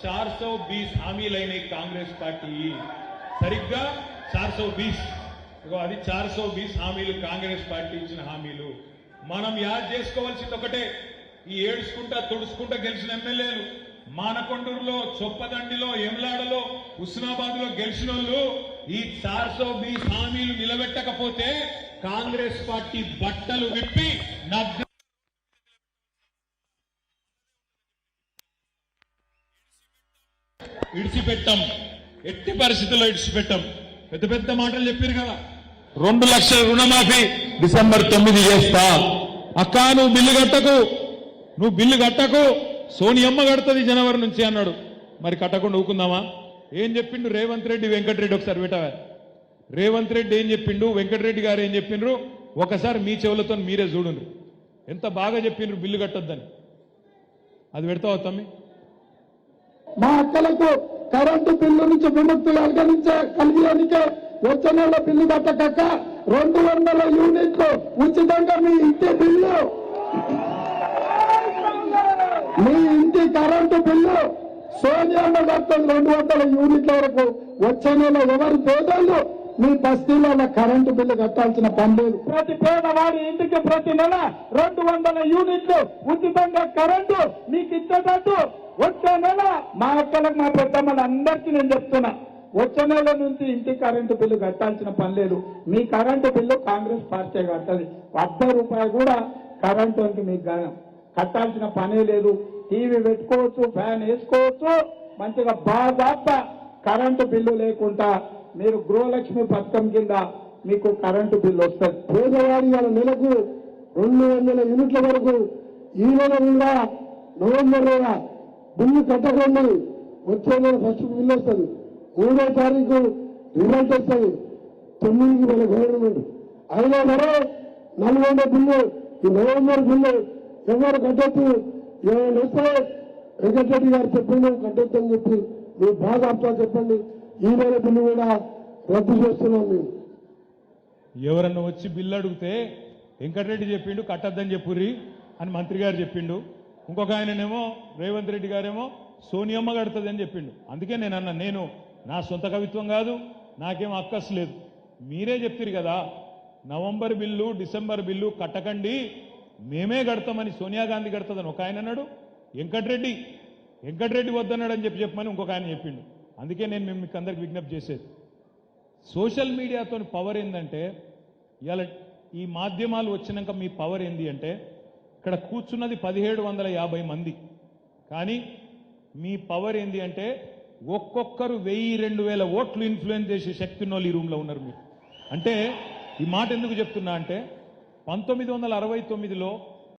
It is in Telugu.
420 హామీలైన కాంగ్రెస్ పార్టీ సరిగ్గా 420 అది 420 హామీలు కాంగ్రెస్ పార్టీ ఇచ్చిన హామీలు. మనం యాద్ చేసుకోవాల్సింది ఒకటే, ఈ ఏడ్చుకుంటా తుడుచుకుంటా గెలిచిన ఎమ్మెల్యేలు మానకొండూరులో, చొప్పదండిలో, ఎమ్లాడలో, హుస్నాబాద్ లో గెలిచిన వాళ్ళు ఈ 420 హామీలు నిలబెట్టకపోతే కాంగ్రెస్ పార్టీ బట్టలు విప్పి ఇడిచిపెట్టాం. ఎట్టి పరిస్థితుల్లో ఇడిచిపెట్టాం. పెద్ద పెద్ద మాటలు చెప్పారు కదా, 2 లక్షల రుణమాఫీ డిసెంబర్ 9 చేస్తా. అక్క నువ్వు బిల్లు కట్టకు సోనియమ్మ కడుతుంది జనవరి నుంచి అన్నాడు. మరి కట్టకుండా ఊకుందామా? ఏం చెప్పిండు రేవంత్ రెడ్డి, వెంకటరెడ్డి? ఒకసారి పెట్టవా. రేవంత్ రెడ్డి ఏం చెప్పిండు, వెంకటరెడ్డి గారు ఏం చెప్పిండ్రు ఒకసారి మీ చెవులతో మీరే చూడండి. ఎంత బాగా చెప్పిండ్రు బిల్లు కట్టొద్దని. అది పెడతావా తమ్మి? మా అక్కలకు కరెంటు బిల్లు నుంచి విముక్తి కలిగేందుకే వచ్చే నెల బిల్లు కట్టక 200 యూనిట్లు ఉచితంగా మీ ఇంటి బిల్లు, మీ ఇంటి కరెంటు బిల్లు సోనియమ్మ కడుతుంది 200 యూనిట్ల వరకు. వచ్చే నెల ఎవరి పేదలు మీ బస్తీలలో కరెంటు బిల్లు కట్టాల్సిన పని లేదు. ప్రతి పేదవాడి ఇంటికి ప్రతి నెల 200 యూనిట్లు ఉచితంగా కరెంటు మీకు ఇచ్చేటట్టు వచ్చే నెల మా అక్కలకు, మా పెద్దమ్మలు అందరికీ నేను చెప్తున్నా, వచ్చే నెల నుంచి ఇంటి కరెంటు బిల్లు కట్టాల్సిన పని లేదు. మీ కరెంటు బిల్లు కాంగ్రెస్ పార్టీ కట్టదు. ₹1 కూడా కరెంటు మీకు కట్టాల్సిన పనే లేదు. టీవీ పెట్టుకోవచ్చు, ఫ్యాన్ వేసుకోవచ్చు, మంచిగా బాగా కరెంటు బిల్లు లేకుండా మీరు గృహలక్ష్మి పథకం కింద మీకు కరెంటు బిల్లు వస్తుంది. పేదవాడి నెలకు 200 యూనిట్ల వరకు ఈ నెల కూడా నవంబర్ నెల బిల్లు కట్టకండి. వచ్చే నెల ఫస్ట్ బిల్లు వస్తుంది. 3వ తారీఖు రిజల్ట్ వస్తుంది. 9కి మన గవర్నమెంట్ అయినా మరో 400 బిల్లు ఈ నవంబర్ బిల్లు ఎవరు కట్టొచ్చు. ఏమైనా వస్తే వెంకటరెడ్డి గారు చెప్పిండు కట్టొచ్చు అని చెప్పి మీరు బాగా అర్థం చెప్పండి. ఈ నెల బిల్లు కూడా రద్దు చేస్తున్నాం మేము. ఎవరన్నా వచ్చి బిల్లు అడిగితే వెంకటరెడ్డి చెప్పిండు కట్టద్దని చెప్పుర్రి అని మంత్రి గారు చెప్పిండు. ఇంకొక ఆయననేమో రేవంత్ రెడ్డి గారేమో సోనియమ్మ కడుతుంది అని చెప్పిండు. అందుకే నేను అన్నా, నేను నా సొంత కవిత్వం కాదు, నాకేం అక్కసు లేదు. మీరే చెప్తారు కదా నవంబర్ బిల్లు డిసెంబర్ బిల్లు కట్టకండి, మేమే కడతామని సోనియా గాంధీ కడుతుందని ఒక ఆయన అన్నాడు. వెంకటరెడ్డి వద్దన్నాడు అని చెప్పమని ఇంకొక ఆయన చెప్పిండు. అందుకే నేను మీకు అందరికి విజ్ఞప్తి చేసేది, సోషల్ మీడియాతో పవర్ ఏంటంటే, ఇవాళ ఈ మాధ్యమాలు వచ్చినాక మీ పవర్ ఏంది అంటే, ఇక్కడ కూర్చున్నది 1750 మంది, కానీ మీ పవర్ ఏంది అంటే ఒక్కొక్కరు 1000-2000 ఓట్లు ఇన్ఫ్లుయెన్స్ చేసే శక్తి ఉన్న వాళ్ళు ఈ రూమ్లో ఉన్నారు మీరు. అంటే ఈ మాట ఎందుకు చెప్తున్నా అంటే 1969లో